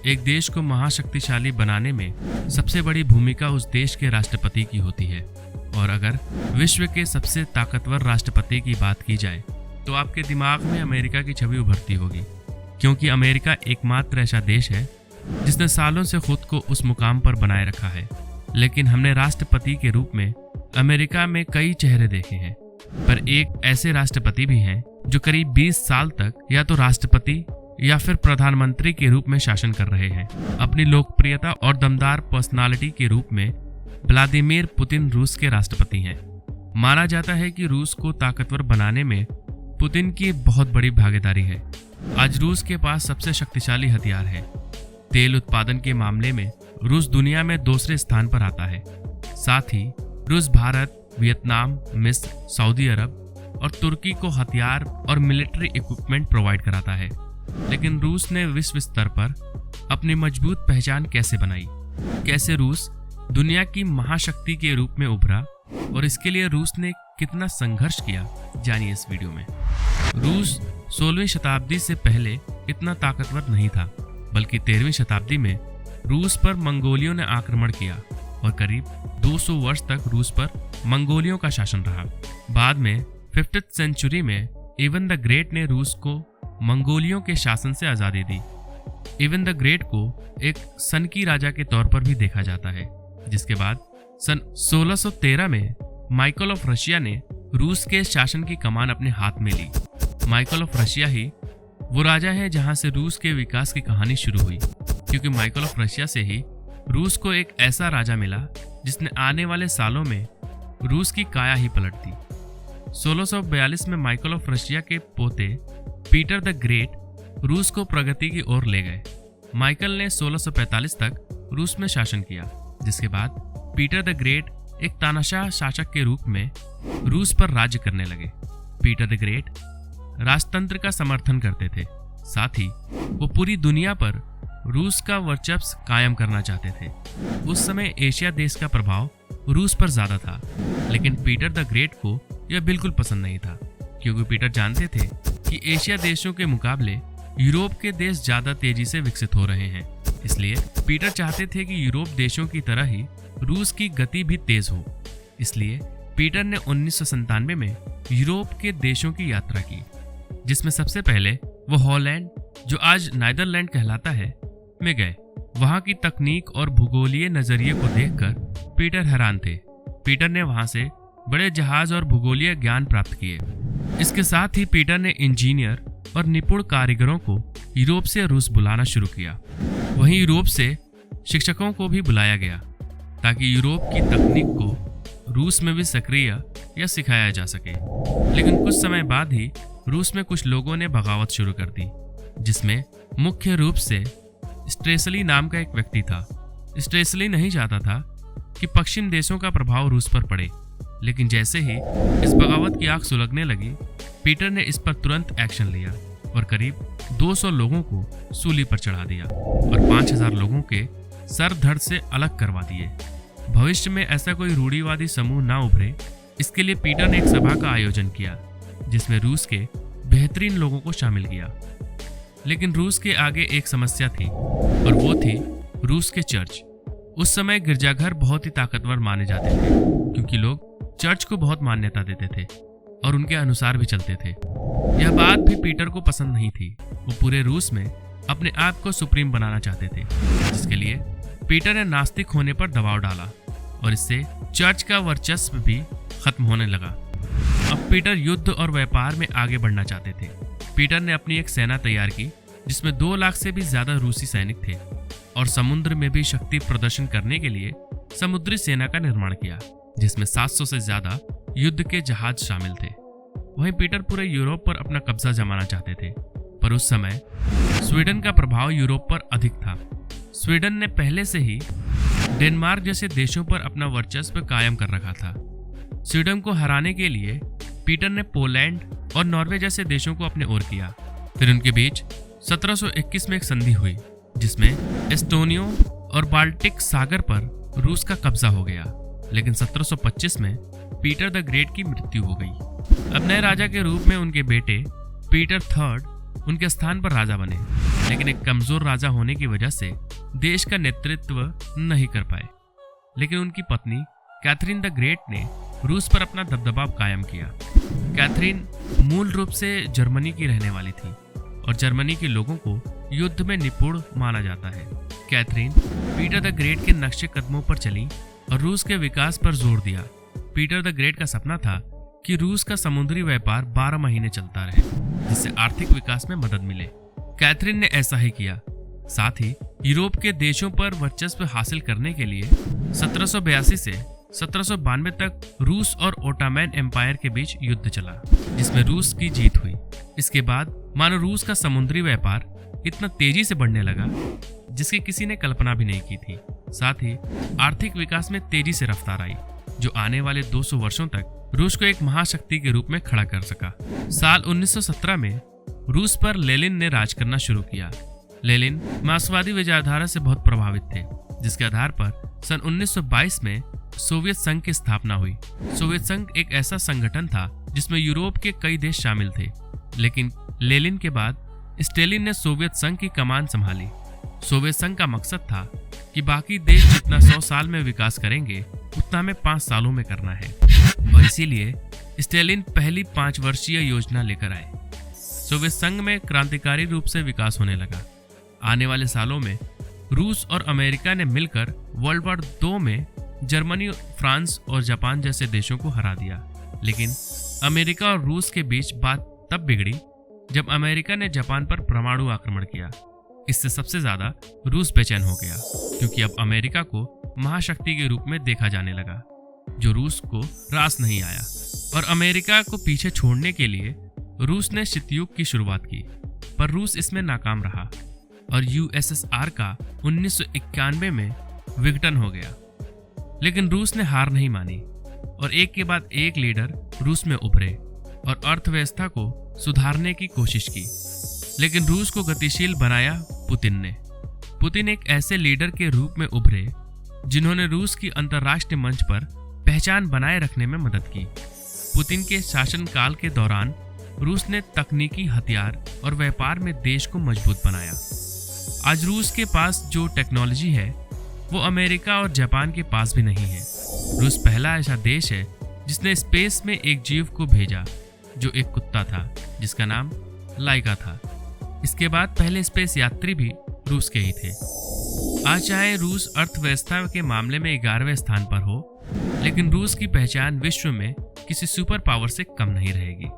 एक देश को महाशक्तिशाली बनाने में सबसे बड़ी भूमिका उस देश के राष्ट्रपति की होती है। और अगर विश्व के सबसे ताकतवर राष्ट्रपति की बात की जाए तो आपके दिमाग में अमेरिका की छवि उभरती होगी, क्योंकि अमेरिका एकमात्र ऐसा देश है जिसने सालों से खुद को उस मुकाम पर बनाए रखा है। लेकिन हमने राष्ट्रपति के रूप में अमेरिका में कई चेहरे देखे हैं, पर एक ऐसे राष्ट्रपति भी हैं जो करीब 20 साल तक या तो राष्ट्रपति या फिर प्रधानमंत्री के रूप में शासन कर रहे हैं। अपनी लोकप्रियता और दमदार पर्सनालिटी के रूप में व्लादिमीर पुतिन रूस के राष्ट्रपति हैं। माना जाता है कि रूस को ताकतवर बनाने में पुतिन की बहुत बड़ी भागीदारी है। आज रूस के पास सबसे शक्तिशाली हथियार है। तेल उत्पादन के मामले में रूस दुनिया में दूसरे स्थान पर आता है। साथ ही रूस भारत, वियतनाम, मिस्र, सऊदी अरब और तुर्की को हथियार और मिलिट्री इक्विपमेंट प्रोवाइड कराता है। लेकिन रूस ने विश्व स्तर पर अपनी मजबूत पहचान कैसे बनाई? कैसे रूस दुनिया की महाशक्ति के रूप में उभरा और इसके लिए रूस ने कितना संघर्ष किया, जानिए इस वीडियो में। रूस 16वीं शताब्दी से पहले इतना ताकतवर नहीं था, बल्कि 13वीं शताब्दी में रूस पर मंगोलियों ने आक्रमण किया और करीब 200 वर्ष तक रूस पर मंगोलियों का शासन रहा। बाद में 5th सेंचुरी में इवन द ग्रेट ने रूस को मंगोलियों के शासन से आज़ादी दी। इवन द ग्रेट को एक सनकी राजा के तौर पर भी देखा जाता है, जिसके बाद सन 1613 में माइकल ऑफ रशिया ने रूस के शासन की कमान अपने हाथ में ली। माइकल ऑफ रशिया ही वो राजा है जहां से रूस के विकास की कहानी शुरू हुई, क्योंकि माइकल ऑफ रशिया से ही रूस को एक ऐसा राजा मिला जिसने आने वाले सालों में रूस की काया ही पलट दी। 1642 में माइकल ऑफ रशिया के पोते पीटर द ग्रेट रूस को प्रगति की ओर ले गए। माइकल ने 1645 तक रूस में शासन किया, जिसके बाद पीटर द ग्रेट एक तानाशाह शासक के रूप में रूस पर राज्य करने लगे। पीटर द ग्रेट राजतंत्र का समर्थन करते थे, साथ ही वो पूरी दुनिया पर रूस का वर्चस्व कायम करना चाहते थे। उस समय एशिया देश का प्रभाव रूस पर ज्यादा था, लेकिन पीटर द ग्रेट को यह बिल्कुल पसंद नहीं था, क्योंकि पीटर जानते थे कि एशिया देशों के मुकाबले यूरोप के देश ज्यादा तेजी से विकसित हो रहे हैं। इसलिए पीटर चाहते थे कि यूरोप देशों की तरह ही रूस की गति भी तेज हो। इसलिए पीटर ने 1997 में यूरोप के देशों की यात्रा की, जिसमें सबसे पहले वो हॉलैंड, जो आज नीदरलैंड कहलाता है, में गए। वहां की तकनीक और भूगोलीय नजरिए को देखकर पीटर हैरान थे। पीटर ने वहां से बड़े जहाज और भूगोलीय ज्ञान प्राप्त किए। इसके साथ ही पीटर ने इंजीनियर और निपुण कारीगरों को यूरोप से रूस बुलाना शुरू किया। वहीं यूरोप से शिक्षकों को भी बुलाया गया, ताकि यूरोप की तकनीक को रूस में भी सक्रिय या सिखाया जा सके। लेकिन कुछ समय बाद ही रूस में कुछ लोगों ने बगावत शुरू कर दी, जिसमें मुख्य रूप से स्ट्रेसली नाम का एक व्यक्ति था। स्ट्रेसली नहीं चाहता था कि पश्चिम देशों का प्रभाव रूस पर पड़े, लेकिन जैसे ही इस बगावत की आग सुलगने लगी, पीटर ने इस पर तुरंत एक्शन लिया और करीब 200 लोगों को सूली पर चढ़ा दिया और 5000 लोगों के सर धड़ से अलग करवा दिए। भविष्य में ऐसा कोई रूढ़िवादी समूह ना उभरे, इसके लिए पीटर ने एक सभा का आयोजन किया, जिसमें रूस के बेहतरीन लोगों को शामिल किया। लेकिन रूस के आगे एक समस्या थी, और वो थी रूस के चर्च। उस समय गिरजाघर बहुत ही ताकतवर माने जाते थे, क्योंकि लोग चर्च को बहुत मान्यता देते थे और उनके अनुसार भी चलते थे। यह बात भी पीटर को पसंद नहीं थी। वो पूरे रूस में अपने आप को सुप्रीम बनाना चाहते थे, जिसके लिए पीटर ने नास्तिक होने पर दबाव डाला और इससे चर्च का वर्चस्व भी खत्म होने लगा। अब पीटर युद्ध और व्यापार में आगे बढ़ना चाहते थे। पीटर ने अपनी एक सेना तैयार की, जिसमें 2 लाख से भी ज्यादा रूसी सैनिक थे, और समुद्र में भी शक्ति प्रदर्शन करने के लिए समुद्री सेना का निर्माण किया, जिसमें 700 से ज्यादा युद्ध के जहाज शामिल थे। वहीं पीटर पूरे यूरोप पर अपना कब्जा जमाना चाहते थे, पर उस समय स्वीडन का प्रभाव यूरोप पर अधिक था। स्वीडन ने पहले से ही डेनमार्क जैसे देशों पर अपना वर्चस्व कायम कर रखा था। स्वीडन को हराने के लिए पीटर ने पोलैंड और नॉर्वे जैसे देशों को अपने ओर किया। फिर उनके बीच 1721 में एक संधि हुई, जिसमें एस्टोनिया और बाल्टिक सागर पर रूस का कब्जा हो गया। लेकिन 1725 में पीटर द ग्रेट की मृत्यु हो गई। अब नए राजा के रूप में उनके बेटे पीटर III उनके स्थान पर राजा बने, लेकिन एक कमजोर राजा होने की वजह से देश का नेतृत्व नहीं कर पाए। लेकिन उनकी पत्नी कैथरीन द ग्रेट ने रूस पर अपना दबदबा कायम किया। कैथरीन मूल रूप से जर्मनी की रहने वाली थी और जर्मनी के लोगों को युद्ध में निपुण माना जाता है। कैथरीन पीटर द ग्रेट के नक्शे कदमों पर चली और रूस के विकास पर जोर दिया। पीटर द ग्रेट का सपना था कि रूस का समुद्री व्यापार 12 महीने चलता रहे, जिससे आर्थिक विकास में मदद मिले। कैथरीन ने ऐसा ही किया। साथ ही यूरोप के देशों पर वर्चस्व हासिल करने के लिए 1782 से 1792 तक रूस और ओटोमन एम्पायर के बीच युद्ध चला, जिसमें रूस की जीत हुई। इसके बाद मानो रूस का समुद्री व्यापार इतना तेजी से बढ़ने लगा जिसकी किसी ने कल्पना भी नहीं की थी। साथ ही आर्थिक विकास में तेजी से रफ्तार आई, जो आने वाले 200 वर्षों तक रूस को एक महाशक्ति के रूप में खड़ा कर सका। साल 1917 में रूस पर लेनिन ने राज करना शुरू किया। लेनिन मार्क्सवादी विचारधारा से बहुत प्रभावित थे, जिसके आधार पर सन 1922 में सोवियत संघ की स्थापना हुई। सोवियत संघ एक ऐसा संगठन था जिसमें यूरोप के कई देश शामिल थे, लेकिन लेनिन के बाद स्टेलिन ने सोवियत संघ की कमान संभाली। सोवियत संघ का मकसद था कि बाकी देश जितना 100 साल में विकास करेंगे उतना हमें 5 सालों में करना है, और इसीलिए स्टेलिन पहली 5 वर्षीय योजना लेकर आए। सोवियत संघ में क्रांतिकारी रूप से विकास होने लगा। आने वाले सालों में रूस और अमेरिका ने मिलकर वर्ल्ड वॉर 2 में जर्मनी, फ्रांस और जापान जैसे देशों को हरा दिया। लेकिन अमेरिका और रूस के बीच बात तब बिगड़ी जब अमेरिका ने जापान पर परमाणु आक्रमण किया। इससे सबसे ज्यादा रूस बेचैन हो गया, क्योंकि अब अमेरिका को महाशक्ति के रूप में देखा जाने लगा, जो रूस को रास नहीं आया। और अमेरिका को पीछे छोड़ने के लिए रूस ने शीतयुद्ध की शुरुआत की, पर रूस इसमें नाकाम रहा और यूएसएसआर का 1991 में विघटन हो गया। लेकिन रूस ने हार नहीं मानी और एक के बाद एक लीडर रूस में उभरे और अर्थव्यवस्था को सुधारने की कोशिश की। लेकिन रूस को गतिशील बनाया पुतिन ने। पुतिन एक ऐसे लीडर के रूप में उभरे जिन्होंने रूस की अंतर्राष्ट्रीय मंच पर पहचान बनाए रखने में मदद की। पुतिन के शासनकाल के दौरान रूस ने तकनीकी हथियार और व्यापार में देश को मजबूत बनाया। आज रूस के पास जो टेक्नोलॉजी है वो अमेरिका और जापान के पास भी नहीं है। रूस पहला ऐसा देश है जिसने स्पेस में एक जीव को भेजा जो एक कुत्ता था, जिसका नाम लाइका था। इसके बाद पहले स्पेस यात्री भी रूस के ही थे। आज चाहे रूस अर्थव्यवस्था के मामले में 11वें स्थान पर हो, लेकिन रूस की पहचान विश्व में किसी सुपर पावर से कम नहीं रहेगी।